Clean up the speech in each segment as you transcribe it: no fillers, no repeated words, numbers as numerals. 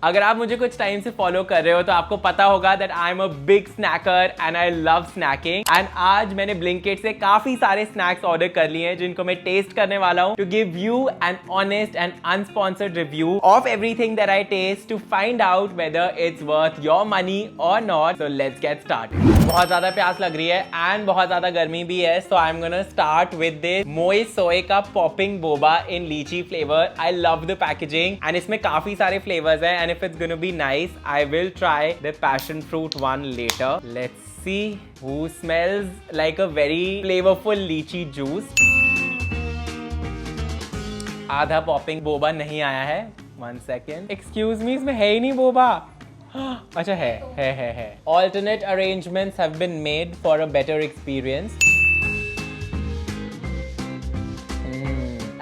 अगर आप मुझे कुछ टाइम से फॉलो कर रहे हो तो आपको पता होगा that I am a big snacker and I love snacking. And आज मैंने ब्लिंकिट से काफी सारे स्नैक्स ऑर्डर कर लिए हैं जिनको मैं टेस्ट करने वाला हूं to give you an honest and unsponsored review of everything that I test to find out whether it's worth your money और not. So let's get started. बहुत ज्यादा प्यास लग रही है एंड बहुत ज्यादा गर्मी भी है, so I am gonna start with this मोए सोए का popping boba in lychee flavour. I love the packaging and इसमें काफी सारे फ्लेवर्स हैं and if it's gonna be nice, I will try the passion fruit one later. Let's see who smells like a very flavorful lychee juice. आधा popping Boba नहीं आया है। 1 second. Excuse me, इसमें है ही नहीं बोबा। अच्छा है। Alternate arrangements have been made for a better experience.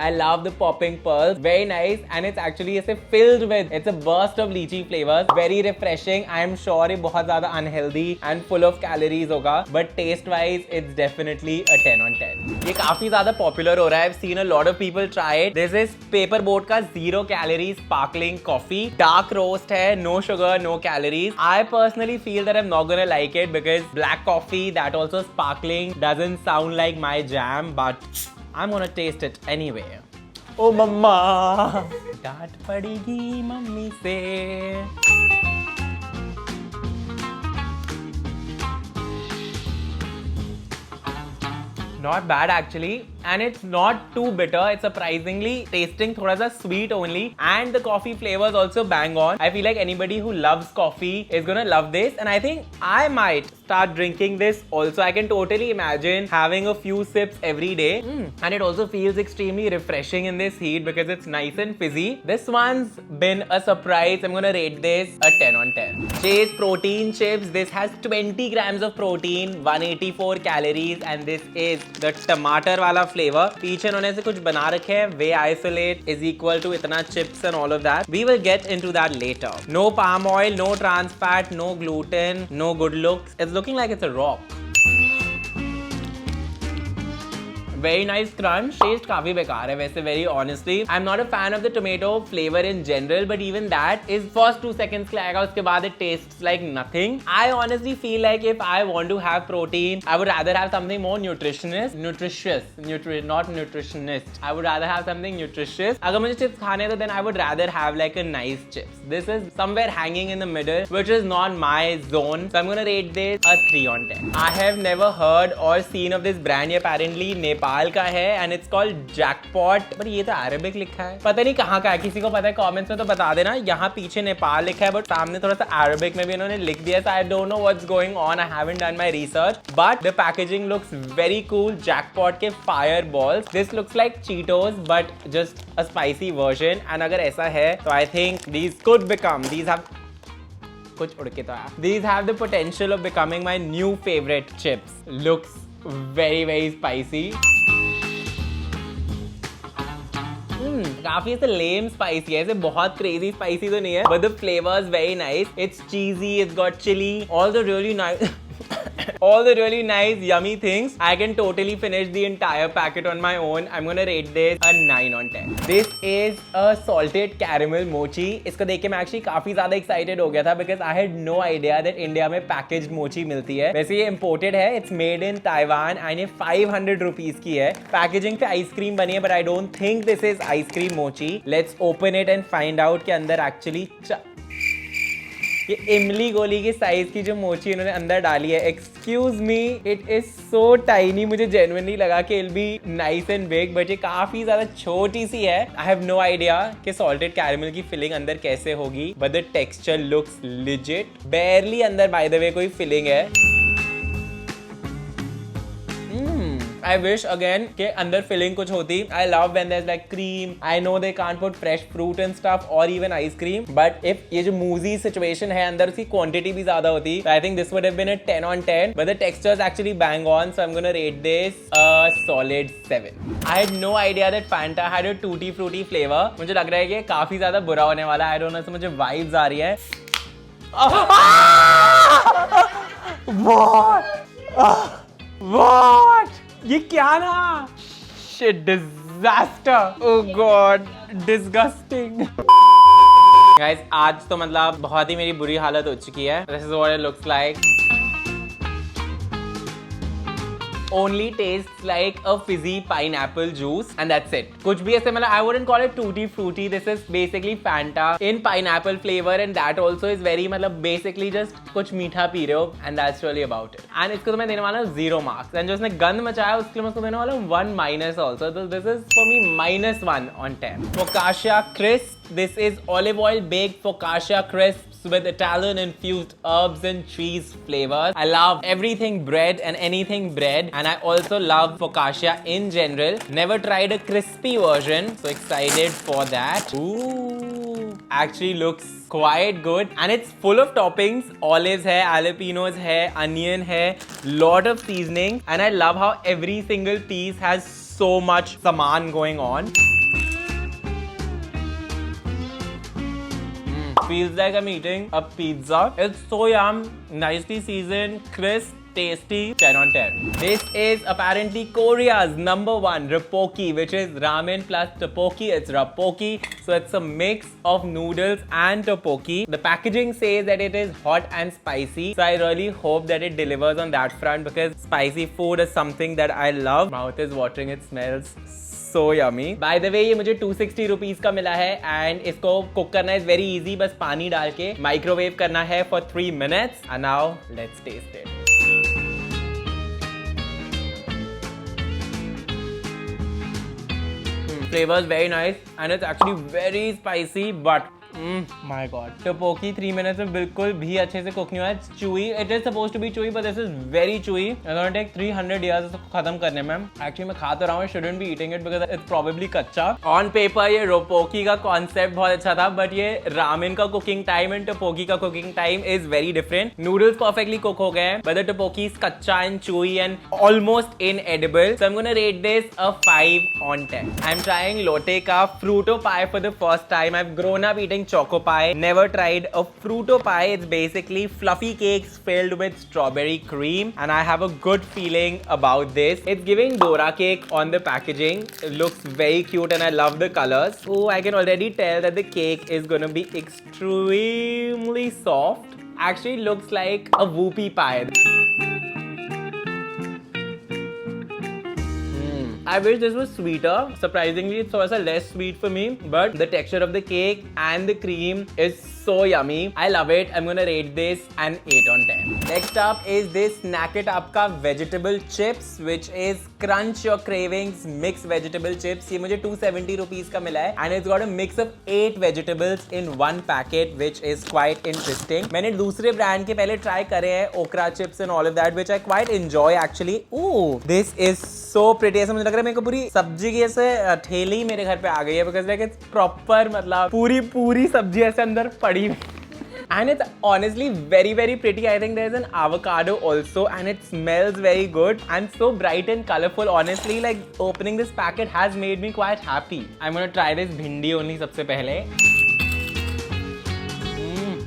I love the popping pearls, very nice, and it's actually filled with, it's a burst of lychee flavors, very refreshing. I am sure ये बहुत ज़्यादा unhealthy and full of calories होगा, but taste wise it's definitely a 10 on 10. ये काफी ज़्यादा popular हो रहा है. I've seen a lot of people try it. This is Paper Boat का 0 calorie sparkling coffee, dark roast है, no sugar, no calories. I personally feel that I'm not gonna like it because black coffee that also sparkling doesn't sound like my jam, but I'm gonna taste it anyway. Oh मम्मा, डांट पड़ेगी mummy से। Not bad actually, and it's not too bitter. It's surprisingly tasting थोड़ा सा sweet only, and the coffee flavors also bang on. I feel like anybody who loves coffee is gonna love this, and I think I might start drinking this also. I can totally imagine having a few sips every day, and it also feels extremely refreshing in this heat because it's nice and fizzy. This one's been a surprise. I'm gonna rate this a 10 on 10. Chase protein chips. This has 20 grams of protein, 184 calories, and this is the टमाटर वाला flavour. पीछे उन्होंने से कुछ बना रखे हैं, whey isolate is equal to इतना chips and all of that. We will get into that later. No palm oil, no trans fat, no gluten, no good looks. It's looking like it's a rock. Very nice crunch. Taste काफी बेकार है वैसे, very honestly. I'm not a fan of the tomato flavor in general, but even that is first 2 seconds के आएगा, उसके बाद it tastes like nothing. I honestly feel like if I want to have protein, I would rather have something more nutritious. Not nutritionist. I would rather have something nutritious. अगर मुझे chips खाने तो then I would rather have like a nice chips. This is somewhere hanging in the middle, which is not my zone. So I'm gonna rate this a 3 on 10. I have never heard or seen of this brand. Apparently Nepal का है and it's called Jackpot, but ये तो Arabic लिखा है, पता नहीं कहाँ का है। किसी को पता है कमेंट्स में तो बता देना। यहाँ पीछे नेपाल लिखा है बट सामने थोड़ा सा अरेबिक में भी इन्होंने लिख दिया। So I don't know what's going on. I haven't done my research, but the packaging looks very cool. Jackpot के fireballs. This looks like Cheetos but just a spicy version. And अगर ऐसा है तो I think these could become, these have कुछ उड़ के तो आया, these have the potential of becoming my new favorite chips. Looks very spicy. काफी ऐसे लेम स्पाइसी है, ऐसे बहुत क्रेजी स्पाइसी तो नहीं है, but the flavor is very nice. It's cheesy, it's got chili, all the really nice yummy things. I can totally finish the entire packet on my own. I'm gonna rate this a 9 on 10. This is a salted caramel mochi. इसको देख के मैं actually काफी ज्यादा excited हो गया था because I had no idea that India में packaged mochi मिलती है। वैसे ये imported है, it's made in Taiwan and ये 500 rupees की है। पैकेजिंग पे आइसक्रीम बनी है but I don't think this is ice cream mochi. Let's open it and find out कि अंदर actually ये इमली गोली के साइज की जो मोची इन्होंने अंदर डाली है। Excuse me, it is so tiny. मुझे जेन्युइनली लगा कि it be nice and big, but ये काफी ज्यादा छोटी सी है। आई हैव नो आइडिया कि सॉल्टेड कैरेमल की फिलिंग अंदर कैसे होगी, but the texture looks legit. बेयरली अंदर बाय द वे कोई फिलिंग है। I wish again के अंदर filling कुछ होती. I love when there's like cream. I know they can't put fresh fruit and stuff or even ice cream. But if ये जो मूजी situation है अंदर उसकी quantity भी ज़्यादा होती, so I think this would have been a 10 on 10. But the texture is actually bang on, so I'm gonna rate this a solid 7. I had no idea that Fanta had a tutti frutti flavor. मुझे लग रहा है कि काफी ज़्यादा बुरा होने वाला है. I don't know, so मुझे vibes आ रही है. What? ये क्या ना? Shit, disaster. Oh God, disgusting. Guys, आज तो मतलब बहुत ही मेरी बुरी हालत हो चुकी है. This is what it looks like. Only tastes like a fizzy pineapple juice and that's it. कुछ भी ऐसे मतलब I wouldn't call it tutti fruity. This is basically Fanta in pineapple flavor and that also is very मतलब basically just कुछ मीठा P रहे हो and that's really about it. And इसको तो मैं देने वाला हूँ 0 marks and जो इसने गंद मचाया उसके लिए मैं उसको देने वाला हूँ 1 minus also. So this is for me -1 on 10. Focaccia crisp. This is olive oil baked focaccia crisps with Italian infused herbs and cheese flavors. I love everything bread and anything bread and I also love focaccia in general. Never tried a crispy version, so excited for that. Ooh, actually looks quite good and it's full of toppings. Olives hai, jalapenos hai, onion hai, lot of seasoning and I love how every single piece has so much saman going on. Feels like I'm eating a pizza. It's so yum, nicely seasoned, crisp, tasty, 10 on 10. This is apparently Korea's #1 Rappoki, which is ramen plus tteokbokki. It's Rappoki, so it's a mix of noodles and tteokbokki. The packaging says that it is hot and spicy, so I really hope that it delivers on that front because spicy food is something that I love. Mouth is watering, it smells so yummy. By the way, ये मुझे 260 rupees का मिला है and इसको cook करना is very easy. बस पानी डाल के माइक्रोवेव करना है for 3 minutes. And now let's taste it. Flavor is very nice and it's actually very spicy but my god. Tteokbokki 3 minutes में बिल्कुल भी अच्छे से कुक नहीं हुआ है. It's chewy. It is supposed to be chewy, but this is very chewy. It's gonna take 300 years इसको खत्म करने में. Actually मैं खा तो रहा हूँ. I shouldn't be eating it because it's probably कच्चा. On paper ये Rappoki का concept बहुत अच्छा था, but ये ramen का cooking time and tteokbokki का cooking time is very different. Noodles perfectly cook हो गए हैं, but the tteokbokki is कच्चा and chewy and almost inedible. So I'm gonna rate this a 5 on 10. I'm trying Lotte का Fruito pie for the first time. I've grown up eating choco pie. Never tried a Fruito pie. It's basically fluffy cakes filled with strawberry cream and I have a good feeling about this. It's giving Dora cake on the packaging. It looks very cute and I love the colors. Oh, I can already tell that the cake is gonna be extremely soft. Actually looks like a whoopie pie. I wish this was sweeter. Surprisingly, it's also less sweet for me. But the texture of the cake and the cream is so yummy. I love it. I'm gonna rate this an 8 on 10. Next up is this Snack It Up का vegetable chips, which is crunch your cravings mixed vegetable chips. ये मुझे 270 rupees का मिला है and it's got a mix of 8 vegetables in one packet, which is quite interesting. मैंने दूसरे brand के पहले try करे हैं okra chips and all of that, which I quite enjoy actually. Ooh, this is so pretty. ऐसा मुझे लग रहा है मेरे को पूरी सब्जी की ऐसे ठेली मेरे घर पे आ गई है because like it's proper मतलब पूरी सब्जी ऐसे अंदर पड़ी and it's honestly very pretty. I think there's an avocado also and it smells very good and so bright and colorful. Honestly, like opening this packet has made me quite happy. I'm gonna try this bhindi only सबसे पहले.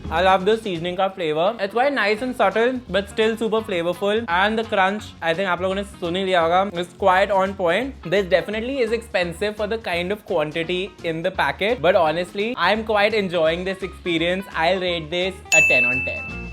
I love the seasoning का flavor. It's quite nice and subtle, but still super flavorful. And the crunch, I think आप लोगों ने सुन ही लिया होगा, is quite on point. This definitely is expensive for the kind of quantity in the packet, but honestly, I'm quite enjoying this experience. I'll rate this a 10 on 10.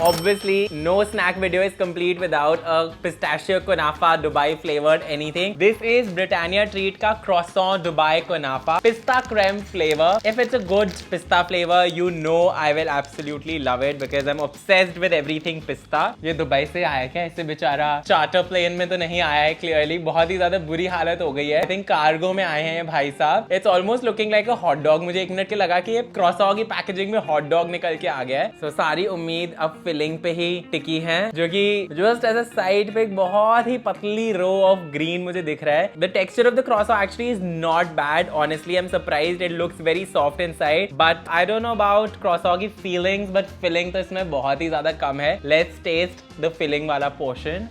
Obviously, no snack video is complete without a pistachio kunafa Dubai flavored anything. This is Britannia Treat का croissant Dubai kunafa. Pista creme flavor. If it's a good pista flavor, you know I will absolutely love it because I'm obsessed with everything pista. ये Dubai से आया क्या? इससे बेचारा charter plane में तो नहीं आया है clearly. बहुत ही ज्यादा बुरी हालत हो गई है. I think कार्गो में आए हैं ये भाई साहब. It's almost looking like a hot dog. मुझे 1 मिनट के लगा कि ये croissant की पैकेजिंग में hot dog निकल के आ गया है. So सारी उम्मीद अब फिलिंग पे ही टिकी है जो कि जस्ट ऐसा साइड पे एक बहुत ही पतली रो ऑफ ग्रीन मुझे दिख रहा है. The texture of the croissant actually is not bad. Honestly, I'm surprised. It looks very soft inside, but I don't know about croissant की feelings, but filling तो इसमें बहुत ही ज्यादा कम है. Let's taste the filling वाला portion.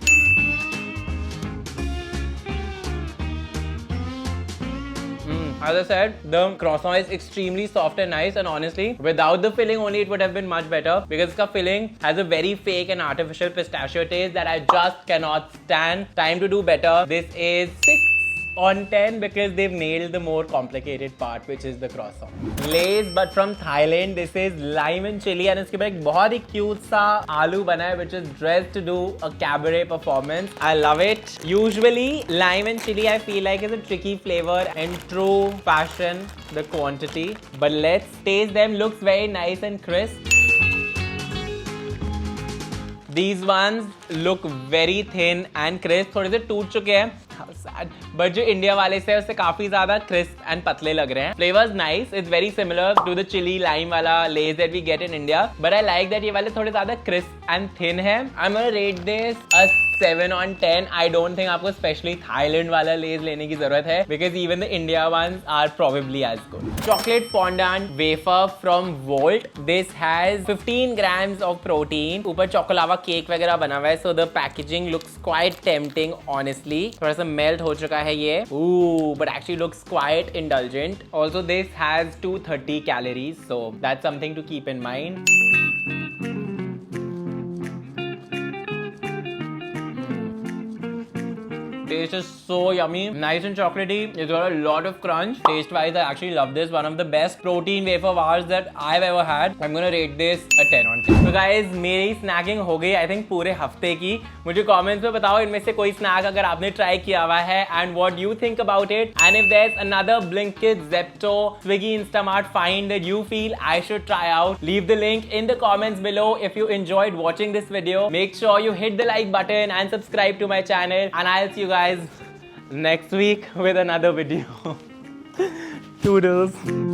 As I said, the croissant is extremely soft and nice, and honestly, without the filling only, it would have been much better because the filling has a very fake and artificial pistachio taste that I just cannot stand. Time to do better. This is 6 on 10 because they've nailed the more complicated part, which is the croissant. Lay's, but from Thailand. This is lime and chili, and इसके बाद एक बहुत ही cute सा आलू बना है, which is dressed to do a cabaret performance. I love it. Usually, lime and chili I feel like is a tricky flavor and true fashion, the quantity. But let's taste them. Looks very nice and crisp. These ones look very thin and crisp. थोड़े से टूट चुके हैं. How sad. But जो India वाले से उससे काफी ज्यादा क्रिस्प एंड पतले लग रहे हैं. Flavors nice. It's very similar to the chili lime वाला Lay's that we get in India. But I like that ये वाले थोड़े ज्यादा crisp and thin है. I'm gonna rate this a 7 on 10. I don't think आपको specially Thailand वाला Lay's लेने की जरूरत है because even the India ones are probably as good. Chocolate fondant wafer from Volt. This has 15 grams of protein. ऊपर choco lava cake वगैरह बना हुआ है. So the packaging looks quite tempting honestly. थोड़ा सा मेल्ट हो चुका है ये. Ooh, but actually looks quite indulgent. Also this has 230 calories, so that's something to keep in mind. Taste is so yummy, nice and chocolatey. It's got a lot of crunch. Taste wise, I actually love this. One of the best protein wafer bars that I've ever had. I'm gonna rate this a 10 on 10. So guys, मेरी snacking हो गई I think पूरे हफ्ते की. मुझे comments में बताओ इनमें से कोई snack अगर आपने try किया हुआ है and what you think about it. And if there's another Blinkit, Zepto, Swiggy, Instamart find that you feel I should try out, leave the link in the comments below. If you enjoyed watching this video, make sure you hit the like button and subscribe to my channel. And I'll see you guys next week with another video. Toodles.